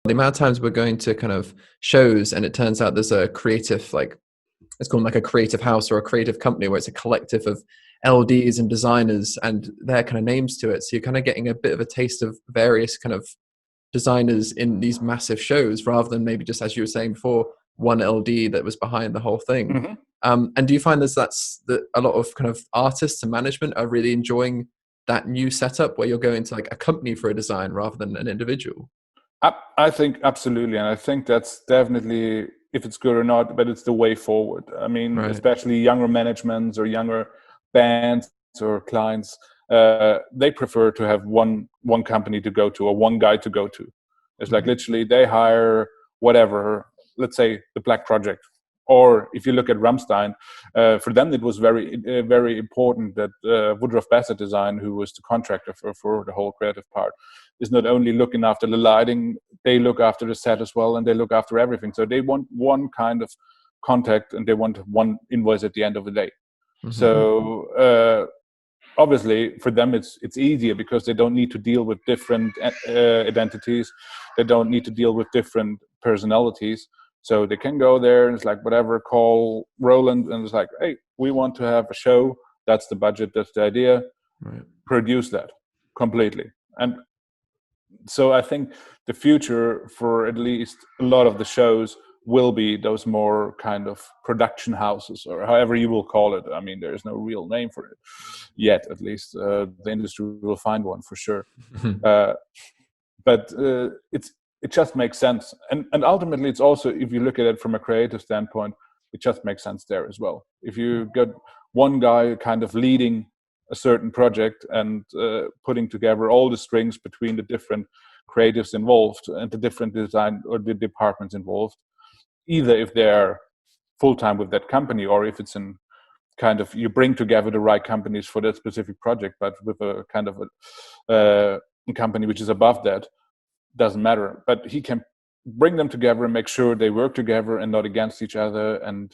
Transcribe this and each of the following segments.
the amount of times we're going to kind of shows and it turns out there's a creative, like it's called like a creative house or a creative company where it's a collective of LDs and designers and their kind of names to it. So you're kind of getting a bit of a taste of various kind of designers in these massive shows rather than maybe just, as you were saying before, one LD that was behind the whole thing. Mm-hmm. And do you find that a lot of kind of artists and management are really enjoying that new setup where you're going to like a company for a design rather than an individual? I think absolutely, and I think that's definitely, if it's good or not, but it's the way forward. I mean, Right. especially younger managements or younger bands or clients, they prefer to have one company to go to or one guy to go to. It's like literally they hire whatever, let's say the Black Project, or if you look at Rammstein, for them it was very important that Woodruff Bassett Design, who was the contractor for the whole creative part, is not only looking after the lighting, they look after the set as well, and they look after everything. So they want one kind of contact, and they want one invoice at the end of the day. So obviously for them it's easier because they don't need to deal with different identities, they don't need to deal with different personalities, so they can go there and it's like whatever, call Roland and it's like, hey, we want to have a show, that's the budget, that's the idea, Right. produce that completely. And so I think the future for at least a lot of the shows will be those more kind of production houses, or however you will call it. I mean, there is no real name for it yet, at least. The industry will find one for sure. But it just makes sense. And ultimately, it's also, if you look at it from a creative standpoint, it just makes sense there as well. If you got one guy kind of leading a certain project and putting together all the strings between the different creatives involved and the different design or the departments involved, either if they're full-time with that company or if it's in kind of, you bring together the right companies for that specific project, but with a kind of a company which is above that, doesn't matter. But he can bring them together and make sure they work together and not against each other. And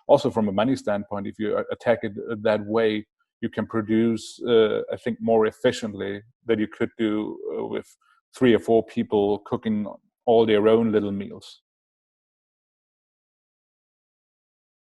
also from a money standpoint, if you attack it that way, you can produce, I think, more efficiently than you could do with 3 or 4 people cooking all their own little meals.